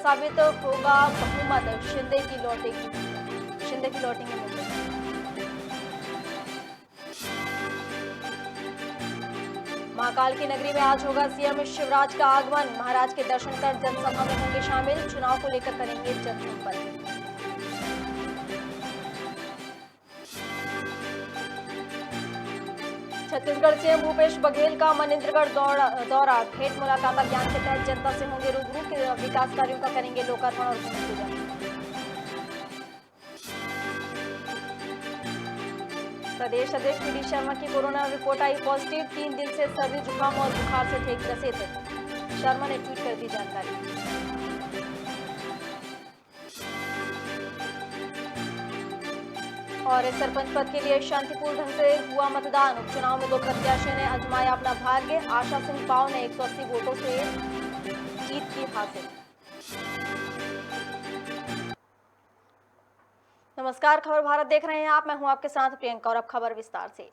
साबित होगा बहुमत, शिंदे की लौटेंगे मुंबई। महाकाल की नगरी में आज होगा सीएम शिवराज का आगमन। महाराज के दर्शन कर जनसभा में होंगे शामिल। चुनाव को लेकर करेंगे जनसंपर्क। छत्तीसगढ़ सीएम भूपेश बघेल का मनेन्द्रगढ़ दौरा। भेंट मुलाकात अभियान के तहत जनता से होंगे रूबरू। विकास कार्यों का करेंगे लोकार्पण और भूमि पूजन। प्रदेश अध्यक्ष वी.डी. शर्मा की कोरोना रिपोर्ट आई पॉजिटिव। 3 दिन से सर्दी, जुकाम और बुखार से थे ग्रसित। शर्मा ने ट्वीट कर दी जानकारी। और सरपंच पद के लिए शांतिपूर्ण ढंग से हुआ मतदान। उपचुनाव में 2 प्रत्याशियों ने आजमाया अपना भाग्य। आशा सिंह पाव ने 180 वोटों से जीत की हासिल। नमस्कार, खबर भारत देख रहे हैं आप। मैं हूं आपके साथ प्रियंका और अब खबर विस्तार से।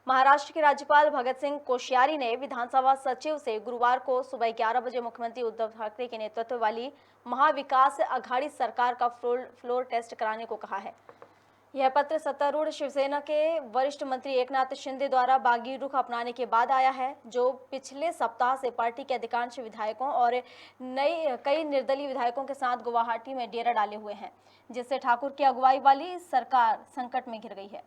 महाराष्ट्र के राज्यपाल भगत सिंह कोश्यारी ने विधानसभा सचिव से गुरुवार को सुबह 11 बजे मुख्यमंत्री उद्धव ठाकरे के नेतृत्व वाली महाविकास अघाड़ी सरकार का फ्लोर टेस्ट कराने को कहा है। यह पत्र सत्तारूढ़ शिवसेना के वरिष्ठ मंत्री एकनाथ शिंदे द्वारा बागी रुख अपनाने के बाद आया है, जो पिछले सप्ताह से पार्टी के अधिकांश विधायकों और कई निर्दलीय विधायकों के साथ गुवाहाटी में डेरा डाले हुए हैं, जिससे ठाकुर की अगुवाई वाली सरकार संकट में घिर गई है।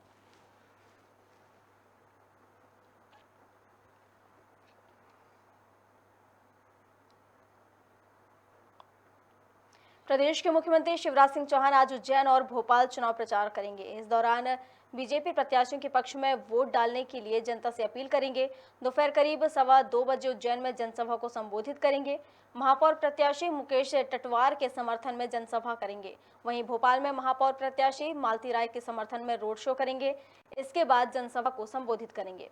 प्रदेश के मुख्यमंत्री शिवराज सिंह चौहान आज उज्जैन और भोपाल चुनाव प्रचार करेंगे। इस दौरान बीजेपी प्रत्याशियों के पक्ष में वोट डालने के लिए जनता से अपील करेंगे। दोपहर करीब 2:15 बजे उज्जैन में जनसभा को संबोधित करेंगे। महापौर प्रत्याशी मुकेश टटवार के समर्थन में जनसभा करेंगे। वहीं भोपाल में महापौर प्रत्याशी मालती राय के समर्थन में रोड शो करेंगे। इसके बाद जनसभा को संबोधित करेंगे।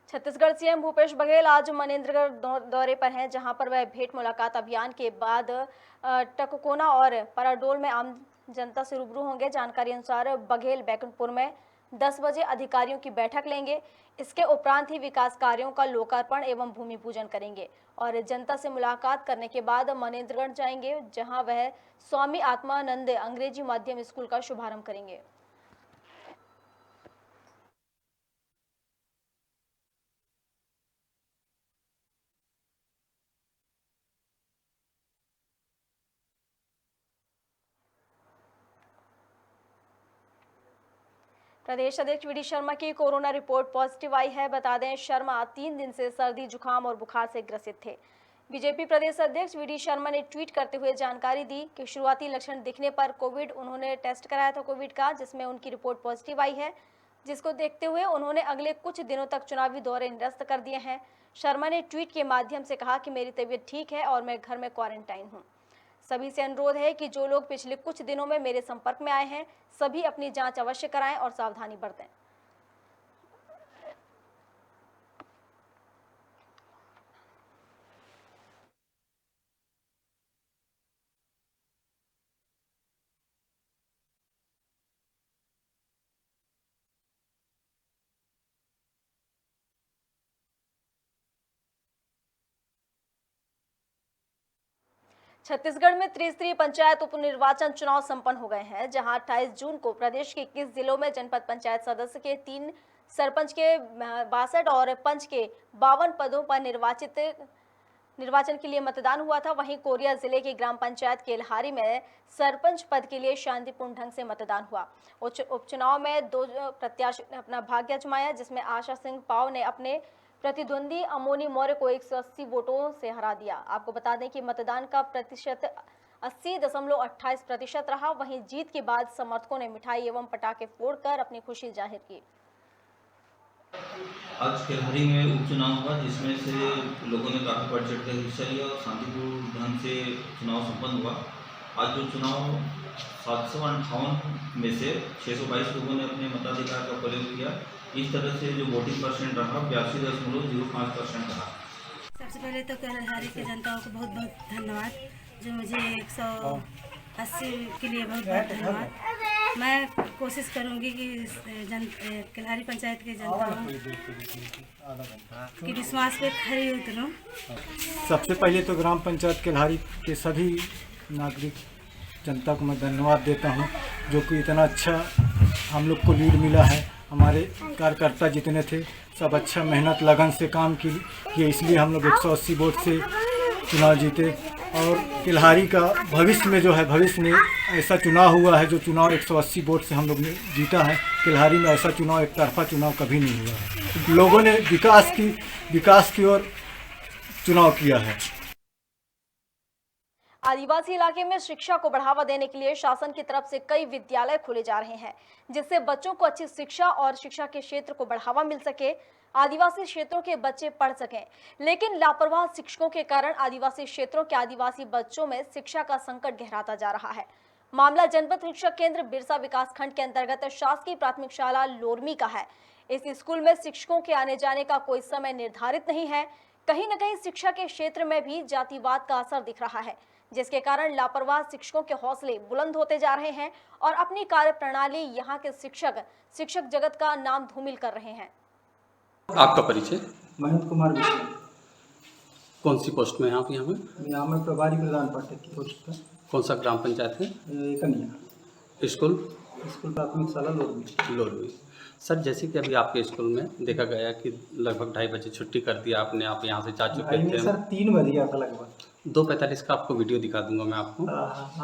छत्तीसगढ़ सीएम भूपेश बघेल आज मनेन्द्रगढ़ दौरे पर हैं, जहां पर वह भेंट मुलाकात अभियान के बाद टककोना और पराडोल में आम जनता से रूबरू होंगे। जानकारी अनुसार बघेल बैकुंठपुर में 10 बजे अधिकारियों की बैठक लेंगे। इसके उपरांत ही विकास कार्यों का लोकार्पण एवं भूमि पूजन करेंगे और जनता से मुलाकात करने के बाद मनेन्द्रगढ़ जाएंगे, जहां वह स्वामी आत्मानंद अंग्रेजी माध्यम स्कूल का शुभारंभ करेंगे। प्रदेश अध्यक्ष वी.डी. शर्मा की कोरोना रिपोर्ट पॉजिटिव आई है। बता दें, शर्मा 3 दिन से सर्दी, जुकाम और बुखार से ग्रसित थे। बीजेपी प्रदेश अध्यक्ष वी.डी. शर्मा ने ट्वीट करते हुए जानकारी दी कि शुरुआती लक्षण दिखने पर उन्होंने टेस्ट कराया था कोविड का, जिसमें उनकी रिपोर्ट पॉजिटिव आई है, जिसको देखते हुए उन्होंने अगले कुछ दिनों तक चुनावी दौरे निरस्त कर दिए हैं। शर्मा ने ट्वीट के माध्यम से कहा कि मेरी तबीयत ठीक है और मैं घर में क्वारंटाइन हूँ। सभी से अनुरोध है कि जो लोग पिछले कुछ दिनों में मेरे संपर्क में आए हैं, सभी अपनी जांच अवश्य कराएं और सावधानी बरतें। छत्तीसगढ़ में त्रिस्तरीय पंचायत उपनिर्वाचन चुनाव संपन्न हो गए हैं, जहां 28 जून को प्रदेश के 21 जिलों में जनपद पंचायत सदस्य के 3, सरपंच के 62 और पंच के 52 पदों पर निर्वाचन के लिए मतदान हुआ था। वहीं कोरिया जिले के ग्राम पंचायत केल्हारी में सरपंच पद के लिए शांतिपूर्ण ढंग से मतदान हुआ। उपचुनाव में 2 प्रत्याशियों ने अपना भाग्य आजमाया, जिसमें आशा सिंह पाव ने अपने प्रतिद्वंदी अमोनी मौर्य को 180 वोटों से हरा दिया। आपको बता दें कि मतदान का प्रतिशत 80.28% रहा। वहीं जीत के बाद समर्थकों ने मिठाई एवं पटाखे फोड़कर अपनी खुशी जाहिर की। आज केल्हारी में उपचुनाव हुआ, जिसमें से लोगों ने काफी बढ़ चढ़ कर हिस्सा लिया और शांतिपूर्ण ढंग से चुनाव संपन्न हुआ। आज जो चुनाव 758 में से 622 लोगों ने अपने मताधिकार का प्रयोग किया। इस तरह से जो वोटिंग परसेंट रहा 82.05% रहा। सबसे पहले तो केल्हारी की जनता को बहुत बहुत धन्यवाद, जो मुझे 180 के लिए बहुत बहुत धन्यवाद। मैं कोशिश करूंगी कि किल्हारी पंचायत के जनताओं के विश्वास पे खरी उतरूं। सबसे पहले तो ग्राम पंचायत किल्हारी के सभी नागरिक जनता को मैं धन्यवाद देता हूं, जो कि इतना अच्छा हम लोग को लीड मिला है। हमारे कार्यकर्ता जितने थे सब अच्छा मेहनत लगन से काम किए, इसलिए हम लोग 180 वोट से चुनाव जीते। और किल्हारी का भविष्य में जो है, भविष्य में ऐसा चुनाव हुआ है जो चुनाव 180 वोट से हम लोग ने जीता है। किल्हारी में ऐसा चुनाव, एक तरफा चुनाव कभी नहीं हुआ है। लोगों ने विकास की ओर चुनाव किया है। आदिवासी इलाके में शिक्षा को बढ़ावा देने के लिए शासन की तरफ से कई विद्यालय खोले जा रहे हैं, जिससे बच्चों को अच्छी शिक्षा और शिक्षा के क्षेत्र को बढ़ावा मिल सके, आदिवासी क्षेत्रों के बच्चे पढ़ सकें। लेकिन लापरवाह शिक्षकों के कारण आदिवासी क्षेत्रों के आदिवासी बच्चों में शिक्षा का संकट गहराता जा रहा है। मामला जनपद शिक्षा केंद्र बिरसा विकास खंड के अंतर्गत शासकीय प्राथमिक शाला लोरमी का है। इस स्कूल में शिक्षकों के आने जाने का कोई समय निर्धारित नहीं है। कहीं न कहीं शिक्षा के क्षेत्र में भी जातिवाद का असर दिख रहा है, जिसके कारण लापरवाह शिक्षकों के हौसले बुलंद होते जा रहे हैं और अपनी कार्य प्रणाली यहाँ के शिक्षक जगत का नाम धूमिल कर रहे हैं। आपका परिचय? महेंद्र कुमार विषय। कौन सी पोस्ट में हैं आप यहाँ में? यहाँ में प्रभारी प्रधान पाठक की पोस्ट पर। कौन सा ग्राम पंचायत है? कन्या स्कूल प्राथमिक शाला लोरवी। सर, जैसे कि अभी आपके स्कूल में देखा गया कि लगभग 2:30 बजे छुट्टी कर दिया आपने, आप यहाँ से जा चुके थे। सर 3 बज गया था लगभग। 2:45 का आपको वीडियो दिखा दूंगा मैं आपको।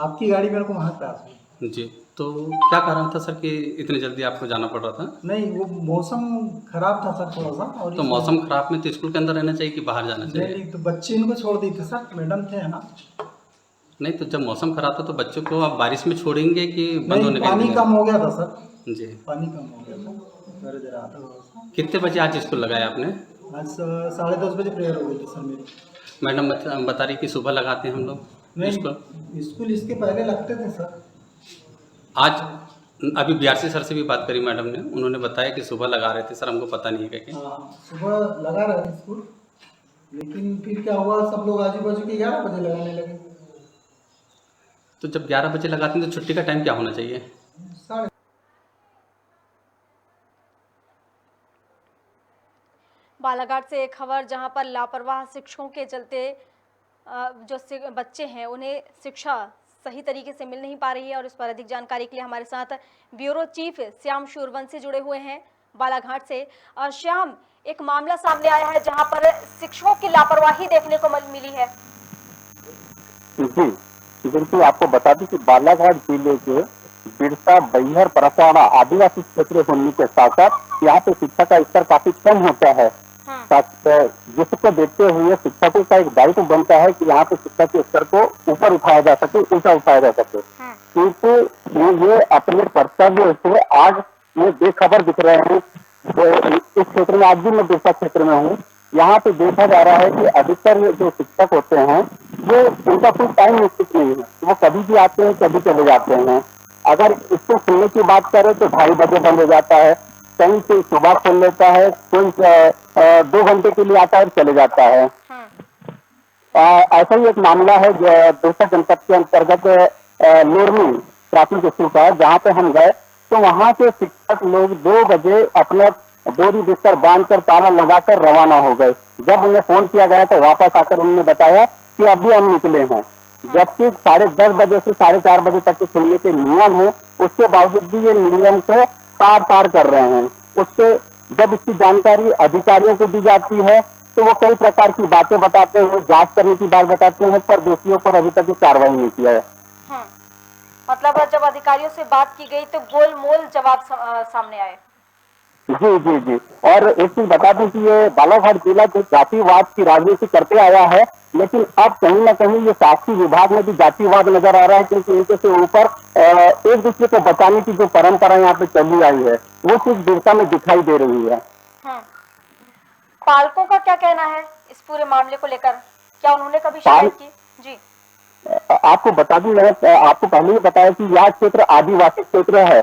आपकी गाड़ी मेरे को वहाँ पास हुई जी। तो क्या कारण था सर कि इतने जल्दी आपको जाना पड़ रहा था? नहीं, वो मौसम खराब था सर थोड़ा सा। और तो मौसम खराब में तो स्कूल के अंदर रहना चाहिए कि बाहर जाना चाहिए? नहीं, तो बच्चे इनको छोड़ दिए थे सर, मैडम थे यहाँ। नहीं, तो जब मौसम खराब था तो बच्चों को आप बारिश में छोड़ेंगे कि बंद होने का? पानी कम हो गया था सर। जी, पानी कम हो गया था। कितने बजे आज स्कूल लगाया आपने? आज 10:30 बजे प्रेयर हो गई थी सर मेरी। मैडम बता रही कि सुबह लगाते हैं हम लोग स्कूल इसके पहले लगते थे सर। आज अभी BRC सर से भी बात करी मैडम ने, उन्होंने बताया कि सुबह लगा रहे थे। सर, हमको पता नहीं है क्या। सुबह लगा रहे थे स्कूल, लेकिन फिर क्या हुआ, सब लोग आजू बाजू के 11 बजे लगाने लगे। तो जब 11 बजे लगाते हैं तो छुट्टी का टाइम क्या होना चाहिए? बालाघाट से एक खबर, जहां पर लापरवाह शिक्षकों के चलते जो बच्चे हैं उन्हें शिक्षा सही तरीके से मिल नहीं पा रही है। और इस पर अधिक जानकारी के लिए हमारे साथ ब्यूरो चीफ श्याम शूरवंशी जुड़े हुए हैं बालाघाट से। श्याम, एक मामला सामने आया है जहां पर शिक्षकों की लापरवाही देखने को मिली है। जी बिल्कुल, आपको बता दूं कि बालाघाट जिले के बिरसा बैहर परसाड़ा आदिवासी क्षेत्र होने के साथ साथ यहाँ पे शिक्षा का स्तर काफी कम होता है। जिसको देखते हुए शिक्षकों का एक दायित्व बनता है कि यहाँ पे शिक्षा के स्तर को ऊपर उठाया जा सके, ऊंचा उठाया जा सके। क्योंकि ये अपने कर्तव्य से आज ये बेखबर दिख रहे हैं। इस क्षेत्र में आज भी मैं बिरसा क्षेत्र में हूँ, यहाँ पे देखा जा रहा है कि अधिकतर जो शिक्षक होते हैं वो उनका कोई टाइम निश्चित नहीं है, वो कभी भी आते हैं कभी चले जाते हैं। अगर इसको खुलने की बात करें तो 2:30 बजे बंद हो जाता है, कहीं से सुबह खोल लेता है, कोई 2 घंटे के लिए आता है और चले जाता है। ऐसा ही एक मामला है बिरसा जनपद के अंतर्गत लोरमी प्राथमिक स्कूल का, जहाँ पे हम गए तो वहाँ के शिक्षक लोग 2 बजे अपना बोरी बिस्तर बांधकर ताला लगाकर रवाना हो गए। जब उन्हें फोन किया गया तो वापस आकर उन्होंने बताया कि अभी हम निकले हैं, जबकि 10:30 बजे से 4:30 बजे तक के खुलने के नियम है, उसके बावजूद भी ये नियम से तार कर रहे हैं। उससे जब इसकी जानकारी अधिकारियों को दी जाती है तो वो कई प्रकार की बातें बताते हैं, जांच करने की बात बताते हैं, पर दोषियों पर अभी तक कार्रवाई नहीं किया है। मतलब जब अधिकारियों से बात की गई तो गोलमोल जवाब सामने आए। जी। और एक चीज बता दूं कि ये बालाघाट जिला जो जातिवाद की राजनीति करते आया है, लेकिन अब कहीं ना कहीं ये शासकीय विभाग में भी जातिवाद नजर आ रहा है, क्योंकि इनके से ऊपर एक दूसरे को बचाने की जो परंपरा यहाँ पे चली आई है वो चीज बिरसा में दिखाई दे रही है। पालकों का क्या कहना है इस पूरे मामले को लेकर? क्या उन्होंने कभी शिकायत की? जी, आपको बता दूं, मैंने आपको पहले ही बताया कि यह क्षेत्र आदिवासी क्षेत्र है,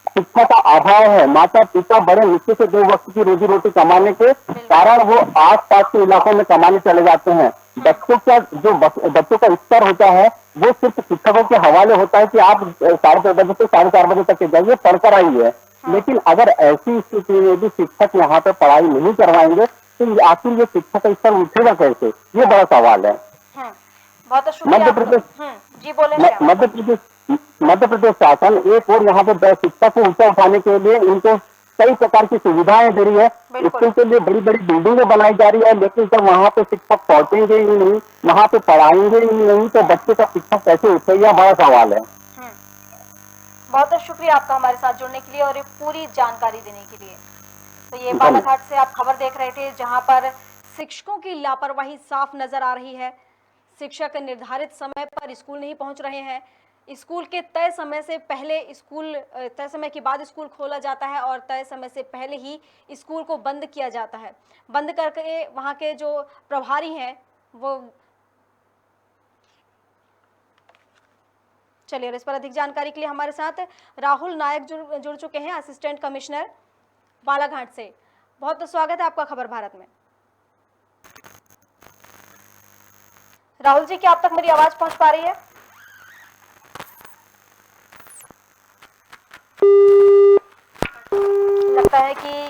शिक्षा का अभाव है। माता पिता बड़े मुश्किल से 2 वक्त की रोजी रोटी कमाने के कारण वो आस पास के इलाकों में कमाने चले जाते हैं। बच्चों का जो बच्चों का स्तर होता है वो सिर्फ शिक्षकों के हवाले होता है कि आप 3:30 बजे से 4:30 बजे तक के जाइए, पढ़कर आइए। लेकिन अगर ऐसी स्थिति में भी शिक्षक यहाँ पे पढ़ाई नहीं करवाएंगे तो आखिर ये शिक्षा का स्तर उठेगा कैसे, ये बड़ा सवाल है। बहुत शुक्रिया। मध्य प्रदेश जी बोले। मध्य प्रदेश शासन एक और यहाँ पे शिक्षा को ऊंचा उठाने के लिए इनको कई प्रकार की सुविधाएं दे रही है। स्कूल के लिए बड़ी बड़ी बिल्डिंगें बनाई जा रही है, लेकिन जब वहाँ पे शिक्षक पहुंचेंगे ही नहीं, वहाँ पे पढ़ाएंगे ही नहीं, तो बच्चे का शिक्षा कैसे उठेगा, बड़ा सवाल है। बहुत शुक्रिया आपका हमारे साथ जुड़ने के लिए और ये पूरी जानकारी देने के लिए। तो ये बालाघाट से आप खबर देख रहे थे, जहां पर शिक्षकों की लापरवाही साफ नजर आ रही है। शिक्षक निर्धारित समय पर स्कूल नहीं पहुंच रहे हैं। स्कूल के तय समय से पहले तय समय के बाद स्कूल खोला जाता है और तय समय से पहले ही स्कूल को बंद किया जाता है। बंद करके वहां के जो प्रभारी हैं वो चलिए, और इस पर अधिक जानकारी के लिए हमारे साथ राहुल नायक जुड़ चुके हैं, असिस्टेंट कमिश्नर बालाघाट से। बहुत स्वागत है आपका खबर भारत में। राहुल जी, क्या आप तक मेरी आवाज पहुंच पा रही है? लगता है कि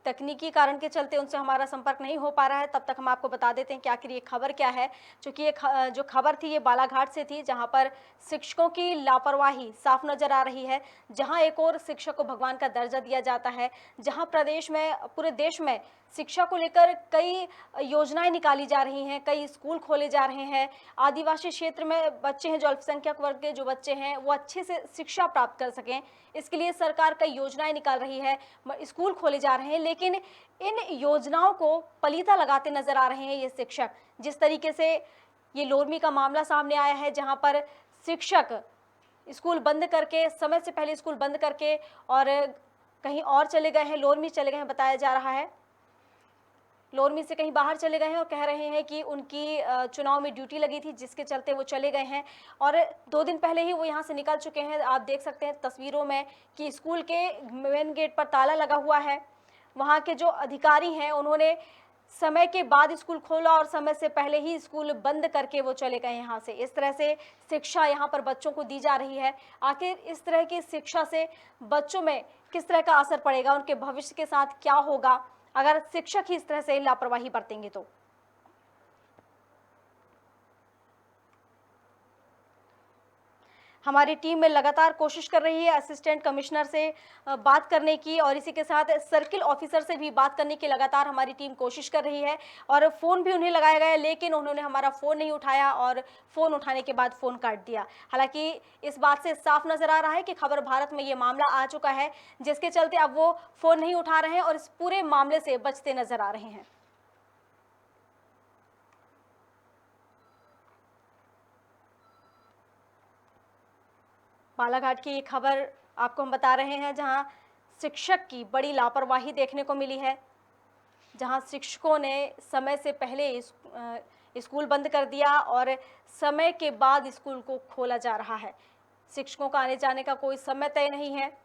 तकनीकी कारण के चलते उनसे हमारा संपर्क नहीं हो पा रहा है। तब तक हम आपको बता देते हैं कि आखिर ये खबर क्या है। क्योंकि ये जो खबर थी ये बालाघाट से थी, जहां पर शिक्षकों की लापरवाही साफ नजर आ रही है। जहां एक और शिक्षक को भगवान का दर्जा दिया जाता है, जहां पूरे देश में शिक्षा को लेकर कई योजनाएं निकाली जा रही हैं, कई स्कूल खोले जा रहे हैं। आदिवासी क्षेत्र में बच्चे हैं, जो अल्पसंख्यक वर्ग के जो बच्चे हैं वो अच्छे से शिक्षा प्राप्त कर सकें, इसके लिए सरकार कई योजनाएं निकाल रही है, स्कूल खोले जा रहे हैं। लेकिन इन योजनाओं को पलीता लगाते नजर आ रहे हैं ये शिक्षक। जिस तरीके से ये लोरमी का मामला सामने आया है, जहां पर शिक्षक स्कूल बंद करके, समय से पहले स्कूल बंद करके और कहीं और चले गए हैं, लोरमी चले गए हैं बताया जा रहा है। लोरमी से कहीं बाहर चले गए हैं और कह रहे हैं कि उनकी चुनाव में ड्यूटी लगी थी, जिसके चलते वो चले गए हैं और 2 दिन पहले ही वो यहाँ से निकल चुके हैं। आप देख सकते हैं तस्वीरों में कि स्कूल के मेन गेट पर ताला लगा हुआ है। वहाँ के जो अधिकारी हैं उन्होंने समय के बाद स्कूल खोला और समय से पहले ही स्कूल बंद करके वो चले गए यहाँ से। इस तरह से शिक्षा यहाँ पर बच्चों को दी जा रही है। आखिर इस तरह की शिक्षा से बच्चों में किस तरह का असर पड़ेगा, उनके भविष्य के साथ क्या होगा अगर शिक्षक ही इस तरह से लापरवाही बरतेंगे तो। हमारी टीम में लगातार कोशिश कर रही है असिस्टेंट कमिश्नर से बात करने की और इसी के साथ सर्किल ऑफिसर से भी बात करने की लगातार हमारी टीम कोशिश कर रही है और फ़ोन भी उन्हें लगाया गया, लेकिन उन्होंने हमारा फ़ोन नहीं उठाया और फ़ोन उठाने के बाद फ़ोन काट दिया। हालांकि इस बात से साफ नज़र आ रहा है कि खबर भारत में ये मामला आ चुका है, जिसके चलते अब वो फ़ोन नहीं उठा रहे हैं और इस पूरे मामले से बचते नज़र आ रहे हैं। बालाघाट की खबर आपको हम बता रहे हैं, जहां शिक्षक की बड़ी लापरवाही देखने को मिली है, जहां शिक्षकों ने समय से पहले स्कूल बंद कर दिया और समय के बाद स्कूल को खोला जा रहा है। शिक्षकों का आने जाने का कोई समय तय नहीं है।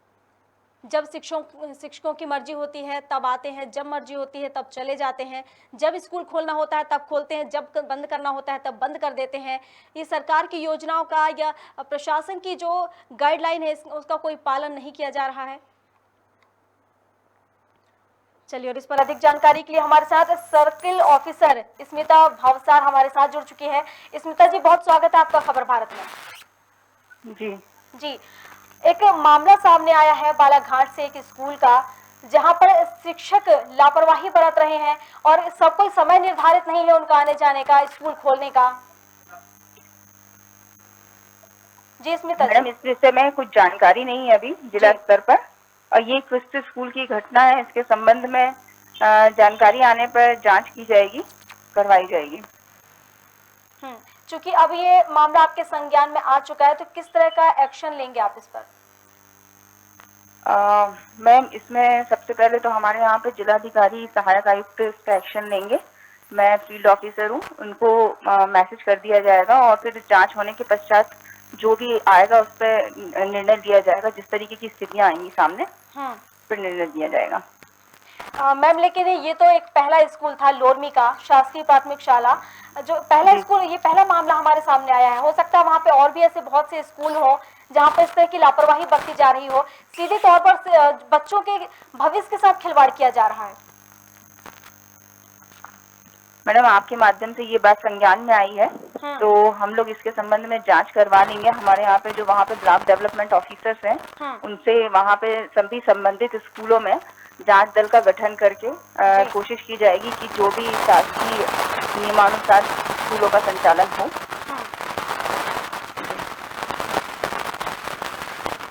जब शिक्षकों की मर्जी होती है तब आते हैं, जब मर्जी होती है तब चले जाते हैं। जब स्कूल खोलना होता है तब खोलते हैं, जब बंद करना होता है तब बंद कर देते हैं। ये सरकार की योजनाओं का या प्रशासन की जो गाइडलाइन है उसका कोई पालन नहीं किया जा रहा है। चलिए, और इस पर अधिक जानकारी के लिए हमारे साथ सर्किल ऑफिसर स्मिता भावसार हमारे साथ जुड़ चुकी है। स्मिता जी, बहुत स्वागत है आपका खबर भारत में। जी, एक मामला सामने आया है बालाघाट से एक स्कूल का, जहां पर शिक्षक लापरवाही बरत रहे हैं और सब कोई समय निर्धारित नहीं है उनका आने जाने का, स्कूल खोलने का। जी स्मिता मैडम, इस विषय में कुछ जानकारी नहीं है अभी जिला स्तर पर, और ये क्रिस्ट स्कूल की घटना है। इसके संबंध में जानकारी आने पर जांच की जाएगी, करवाई जाएगी। चूंकि अब ये मामला आपके संज्ञान में आ चुका है, तो किस तरह का एक्शन लेंगे आप इस पर? मैम, इसमें सबसे पहले तो हमारे यहाँ पे जिलाधिकारी सहायक आयुक्त इस पर एक्शन लेंगे। मैं फील्ड ऑफिसर हूँ, उनको मैसेज कर दिया जाएगा और फिर जांच होने के पश्चात जो भी आएगा उस पर निर्णय लिया जाएगा। जिस तरीके की स्थितियाँ आएंगी सामने फिर निर्णय दिया जाएगा। मैम, लेकिन ये तो एक पहला स्कूल था लोरमी का, शासकीय प्राथमिक शाला, जो पहला स्कूल, ये पहला मामला हमारे सामने आया है। हो सकता है वहाँ पे और भी ऐसे बहुत से स्कूल हो जहाँ पर इस तरह की लापरवाही बरती जा रही हो, सीधे तौर पर बच्चों के भविष्य के साथ खिलवाड़ किया जा रहा है। मैडम, आपके माध्यम से ये बात संज्ञान में आई है, तो हम लोग इसके संबंध में जांच करवा लेंगे। हमारे यहाँ पे जो वहाँ पे ब्लॉक डेवलपमेंट ऑफिसर्स हैं, उनसे वहाँ पे सभी संबंधित स्कूलों में जांच दल का गठन करके कोशिश की जाएगी कि जो भी शासकीय नियमानुसार स्कूलों का संचालन हो।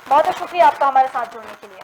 बहुत बहुत शुक्रिया आपका हमारे साथ जुड़ने के लिए।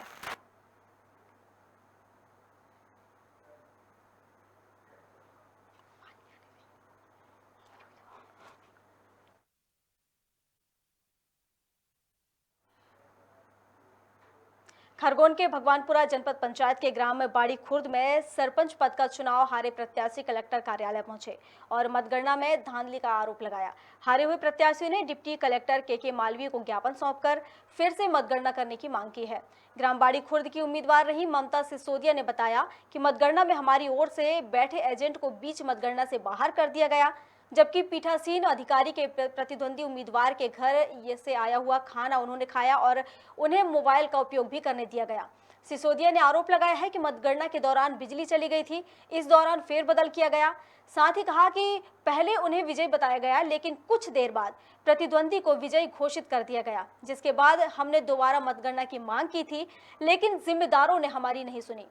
खरगोन के भगवानपुरा जनपद पंचायत के ग्राम बाड़ी खुर्द में सरपंच पद का चुनाव हारे प्रत्याशी कलेक्टर कार्यालय पहुंचे और मतगणना में धांधली का आरोप लगाया। हारे हुए प्रत्याशियों ने डिप्टी कलेक्टर के मालवीय को ज्ञापन सौंपकर फिर से मतगणना करने की मांग की है। ग्राम बाड़ी खुर्द की उम्मीदवार रही ममता सिसोदिया ने बताया कि मतगणना में हमारी ओर से बैठे एजेंट को बीच मतगणना से बाहर कर दिया गया, जबकि पीठासीन अधिकारी के प्रतिद्वंदी उम्मीदवार के घर से आया हुआ खाना उन्होंने खाया और उन्हें मोबाइल का उपयोग भी करने दिया गया। सिसोदिया ने आरोप लगाया है कि मतगणना के दौरान बिजली चली गई थी, इस दौरान फेरबदल किया गया। साथ ही कहा कि पहले उन्हें विजयी बताया गया, लेकिन कुछ देर बाद प्रतिद्वंदी को विजयी घोषित कर दिया गया, जिसके बाद हमने दोबारा मतगणना की मांग की थी, लेकिन जिम्मेदारों ने हमारी नहीं सुनी।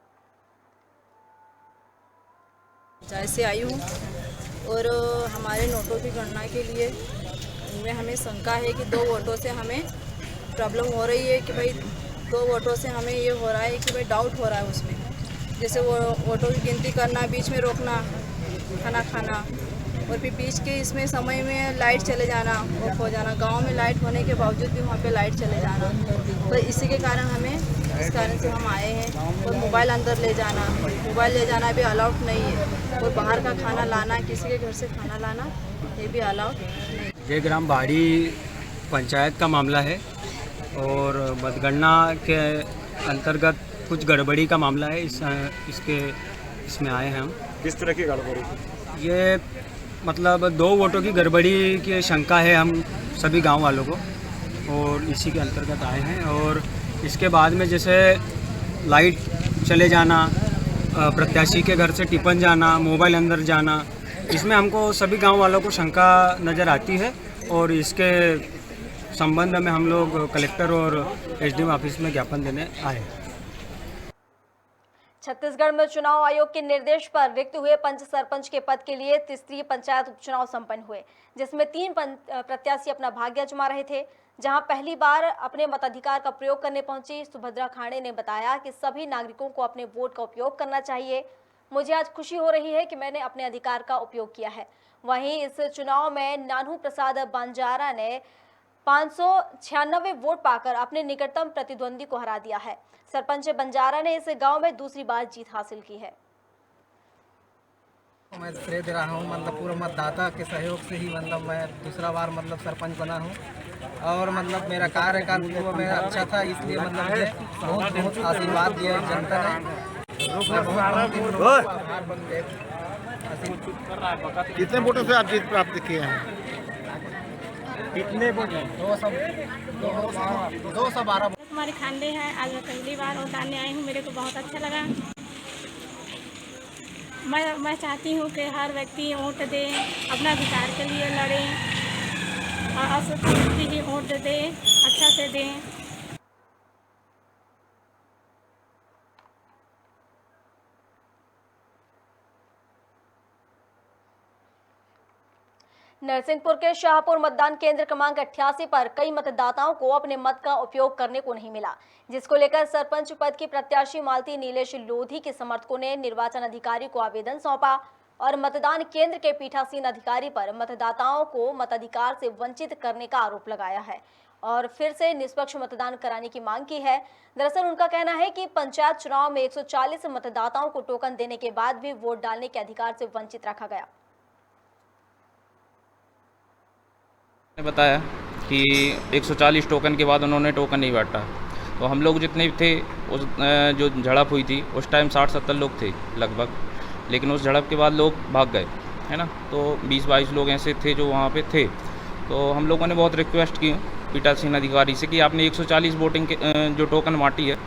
जैसे आई हूँ और हमारे नोटों की गणना के लिए इनमें हमें शंका है कि 2 वोटों से हमें प्रॉब्लम हो रही है कि भाई 2 वोटों से हमें ये हो रहा है कि भाई डाउट हो रहा है उसमें, जैसे वो वोटों की गिनती करना, बीच में रोकना खाना खाना और फिर बीच के इसमें समय में लाइट चले जाना, ऑफ हो जाना। गांव में लाइट होने के बावजूद भी वहाँ पे लाइट चले जाना, तो इसी के कारण हमें, इस कारण से हम आए हैं। और मोबाइल अंदर ले जाना भी अलाउड नहीं है, और बाहर का खाना लाना, किसी के घर से खाना लाना, ये भी अलाउड नहीं। ये ग्राम बाड़ी पंचायत का मामला है और मतगणना के अंतर्गत कुछ गड़बड़ी का मामला है। इसमें आए हैं हम। किस तरह की गड़बड़ी? ये मतलब 2 वोटों की गड़बड़ी की शंका है हम सभी गांव वालों को, और इसी के अंतर्गत आए हैं। और इसके बाद में जैसे लाइट चले जाना, प्रत्याशी के घर से टिफिन जाना, मोबाइल अंदर जाना, इसमें हमको सभी गांव वालों को शंका नज़र आती है और इसके संबंध में हम लोग कलेक्टर और एसडीएम ऑफिस में ज्ञापन देने आए। छत्तीसगढ़ में चुनाव आयोग के निर्देश पर रिक्त हुए पंच सरपंच के पद के लिए त्रिस्तरीय पंचायत उपचुनाव संपन्न हुए, जिसमें 3 प्रत्याशी अपना भाग्य आजमा रहे थे। जहां पहली बार अपने मताधिकार का प्रयोग करने पहुंची सुभद्रा खाड़े ने बताया कि सभी नागरिकों को अपने वोट का उपयोग करना चाहिए। मुझे आज खुशी हो रही है कि मैंने अपने अधिकार का उपयोग किया है। वहीं इस चुनाव में नानू प्रसाद बंजारा ने 596 वोट पाकर अपने निकटतम प्रतिद्वंदी को हरा दिया है। सरपंच बंजारा ने इस गांव में दूसरी बार जीत हासिल की है। मैं श्रेय दे रहा हूँ, मतलब पूरा मतदाता के सहयोग से ही मतलब मैं दूसरा बार मतलब सरपंच बना हूँ, और मतलब मेरा कार्यकाल पूर्व में अच्छा था, इसलिए मतलब मुझे बहुत बहुत आशीर्वाद दिया जनता ने। कितने वोटों से आप जीत प्राप्त किए हैं? कितने वोट? 212। हमारे खानदे है, आज मैं पहली बार वोट डालने आई हूँ, मेरे को बहुत अच्छा लगा। मैं चाहती हूँ कि हर व्यक्ति वोट दे, अपना अधिकार के लिए लड़े और असुख व्यक्ति ही वोट दे, अच्छा से दें। नरसिंहपुर के शाहपुर मतदान केंद्र क्रमांक 88 पर कई मतदाताओं को अपने मत का उपयोग करने को नहीं मिला, जिसको लेकर सरपंच पद की प्रत्याशी मालती नीलेश लोधी के समर्थकों ने निर्वाचन अधिकारी को आवेदन सौंपा और मतदान केंद्र के पीठासीन अधिकारी पर मतदाताओं को मताधिकार से वंचित करने का आरोप लगाया है और फिर से निष्पक्ष मतदान कराने की मांग की है। दरअसल उनका कहना है कि पंचायत चुनाव में 140 मतदाताओं को टोकन देने के बाद भी वोट डालने के अधिकार से वंचित रखा गया। बताया कि 140 टोकन के बाद उन्होंने टोकन नहीं बांटा, तो हम लोग जितने थे उस जो झड़प हुई थी उस टाइम 60-70 लोग थे लगभग, लेकिन उस झड़प के बाद लोग भाग गए, है ना। तो 20-22 लोग ऐसे थे जो वहाँ पे थे। तो हम लोगों ने बहुत रिक्वेस्ट की पीठासीन अधिकारी से कि आपने 140 वोटिंग के जो टोकन बांटी है,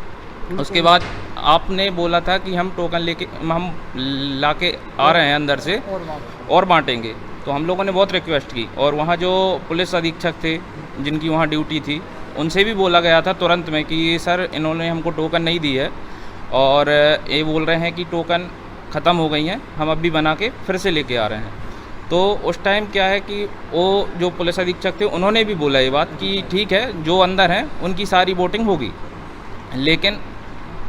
उसके बाद आपने बोला था कि हम टोकन लेके हम लाके आ रहे हैं अंदर से और बांटेंगे। तो हम लोगों ने बहुत रिक्वेस्ट की और वहाँ जो पुलिस अधीक्षक थे जिनकी वहाँ ड्यूटी थी उनसे भी बोला गया था तुरंत में कि ये सर इन्होंने हमको टोकन नहीं दी है और ये बोल रहे हैं कि टोकन ख़त्म हो गई हैं, हम अब भी बना के फिर से लेके आ रहे हैं। तो उस टाइम क्या है कि वो जो पुलिस अधीक्षक थे उन्होंने भी बोला ये बात कि ठीक है जो अंदर हैं उनकी सारी वोटिंग होगी, लेकिन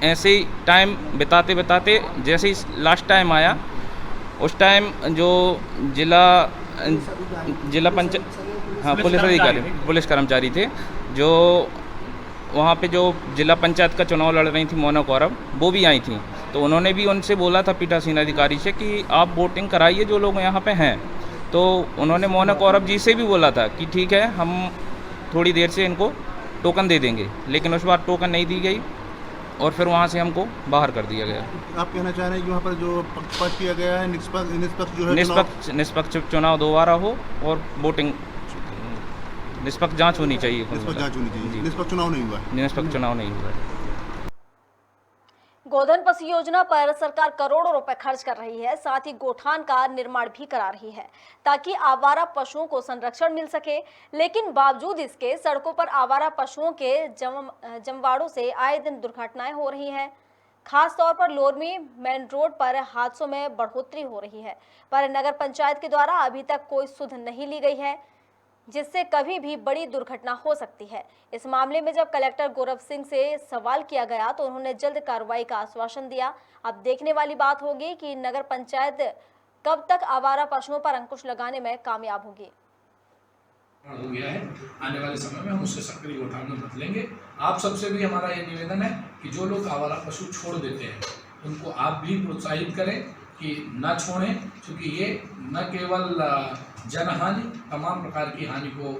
ऐसे ही टाइम बिताते बिताते जैसे ही लास्ट टाइम आया उस टाइम जो जिला पंचायत हाँ पुलिस अधिकारी पुलिस कर्मचारी थे जो वहाँ पे जो जिला पंचायत का चुनाव लड़ रही थी मोना कौरव, वो भी आई थी। तो उन्होंने भी उनसे बोला था पीठासीन अधिकारी से कि आप वोटिंग कराइए जो लोग यहाँ पे हैं। तो उन्होंने मोना कौरव जी से भी बोला था कि ठीक है हम थोड़ी देर से इनको टोकन दे देंगे, लेकिन उस बार टोकन नहीं दी गई और फिर वहाँ से हमको बाहर कर दिया गया। आप कहना चाह रहे हैं कि वहाँ पर जो पक्षपात किया गया है निष्पक्ष जो है निष्पक्ष चुनाव दोबारा हो और वोटिंग निष्पक्ष जांच होनी चाहिए। निष्पक्ष जांच होनी चाहिए। निष्पक्ष चुनाव नहीं हुआ है। निष्पक्ष चुनाव नहीं हुआ है। गोधन पशु योजना पर सरकार करोड़ों रुपए खर्च कर रही है, साथ ही गोठान का निर्माण भी करा रही है ताकि आवारा पशुओं को संरक्षण मिल सके। लेकिन बावजूद इसके सड़कों पर आवारा पशुओं के जमवाड़ों से आए दिन दुर्घटनाएं हो रही हैं। खास तौर पर लोरमी मेन रोड पर हादसों में बढ़ोतरी हो रही है, पर नगर पंचायत के द्वारा अभी तक कोई सुध नहीं ली गई है, जिससे कभी भी बड़ी दुर्घटना हो सकती है। इस मामले में जब कलेक्टर गौरव सिंह से सवाल किया गया तो उन्होंने जल्द कार्रवाई का आश्वासन दिया। अब देखने वाली बात होगी कि नगर पंचायत कब तक आवारा पशुओं पर अंकुश लगाने में कामयाब होगी। हो गया है, आने वाले समय में हम उससे सक्रिय गोठान में बदलेंगे। आप सबसे भी हमारा ये निवेदन है कि जो लोग आवारा पशु छोड़ देते हैं उनको आप भी प्रोत्साहित करें कि न छोड़ें, क्योंकि ये न केवल जनहानि तमाम प्रकार की हानि को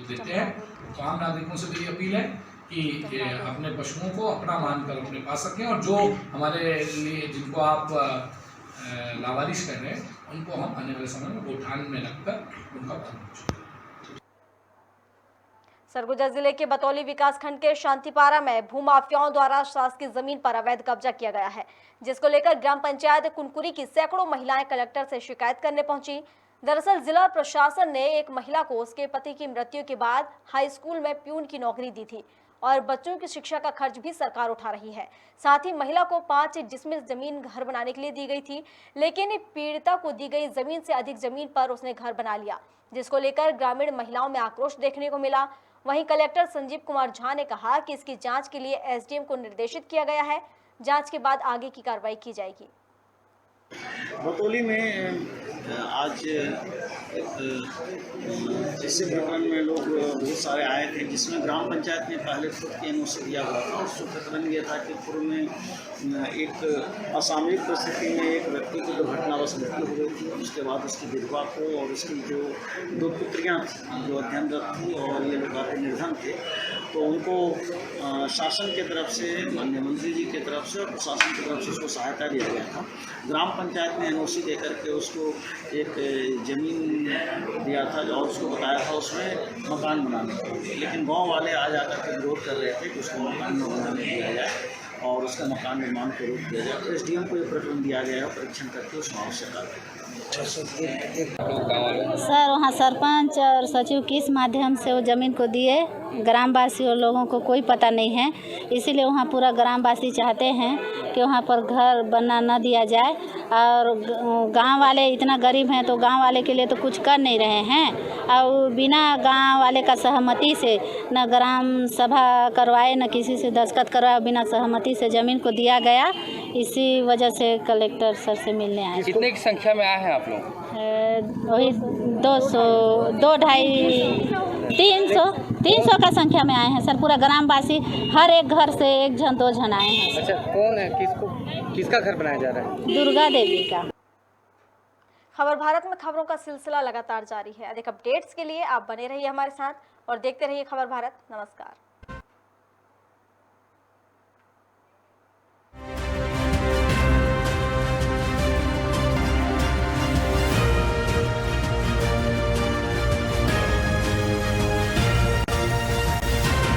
देते हैं। तो आम नागरिकों से भी अपील है कि अपने पशुओं को अपना मानकर अपने पास सकें और जो हमारे लिए जिनको आप लावारिश कर रहे हैं उनको हम आने वाले समय में गोठान में रखकर उनका पालन करें। सरगुजा जिले के बतौली विकासखंड के शांतिपारा में भूमाफियाओं द्वारा शासकीय जमीन पर अवैध कब्जा किया गया है, जिसको लेकर ग्राम पंचायत कुनकुरी की सैकड़ों महिलाएं कलेक्टर से शिकायत करने पहुंची। दरअसल जिला प्रशासन ने एक महिला को उसके पति की मृत्यु के बाद हाई स्कूल में प्यून की नौकरी दी थी और बच्चों की शिक्षा का खर्च भी सरकार उठा रही है। साथ ही महिला को 5 डिसमिल जमीन घर बनाने के लिए दी गई थी, लेकिन पीड़िता को दी गई जमीन से अधिक जमीन पर उसने घर बना लिया, जिसको लेकर ग्रामीण महिलाओं में आक्रोश देखने को मिला। वहीं कलेक्टर संजीव कुमार झा ने कहा कि इसकी जांच के लिए एसडीएम को निर्देशित किया गया है, जांच के बाद आगे की कार्रवाई की जाएगी। बतौली में आज ऐसे प्रकरण में लोग बहुत सारे आए थे, जिसमें ग्राम पंचायत ने पहले खुद के एनओसी दिया हुआ था। उसको प्रकरण ये था कि पूर्व में एक असामयिक परिस्थिति में एक व्यक्ति की दुर्घटनावश मृत्यु हो गई थी। उसके बाद उसकी विधवा को और उसकी जो 2 पुत्रियाँ थी जो अध्ययनरत थी और ये लोग काफ़ी निर्धन थे, तो उनको शासन के तरफ से, माननीय मंत्री जी की तरफ से और प्रशासन की तरफ से उसको सहायता दिया गया था। ग्राम पंचायत ने एनओसी देकर के उसको एक ज़मीन दिया था और उसको बताया था उसमें मकान बनाने का, लेकिन गांव वाले आज आकर के विरोध कर रहे थे कि उसको मकान न बनाने दिया जाए और उसका मकान निर्माण को रोक दिया जाए। तो एसडीएम को ये प्रकरण दिया गया है, परीक्षण करके उसमें आवश्यक कार्रवाई। सर वहाँ सरपंच और सचिव किस माध्यम से वो ज़मीन को दिए, ग्रामवासी और लोगों को कोई पता नहीं है। इसीलिए वहाँ पूरा ग्रामवासी चाहते हैं कि वहाँ पर घर बनना न दिया जाए और गांव वाले इतना गरीब हैं तो गांव वाले के लिए तो कुछ कर नहीं रहे हैं और बिना गांव वाले का सहमति से न ग्राम सभा करवाए न किसी से दस्तखत करवाए, बिना सहमति से ज़मीन को दिया गया। इसी वजह से कलेक्टर सर से मिलने आए। कितने की संख्या में आए हैं आप लोग? वही 200, 200, 300 का संख्या में आए हैं सर। पूरा ग्रामवासी हर एक घर से 1 जन 2 जन आए हैं। अच्छा, कौन है, किसका घर बनाया जा रहा है? दुर्गा देवी का। खबर भारत में खबरों का सिलसिला लगातार जारी है। अधिक अपडेट्स के लिए आप बने रहिए हमारे साथ और देखते रहिए खबर भारत। नमस्कार।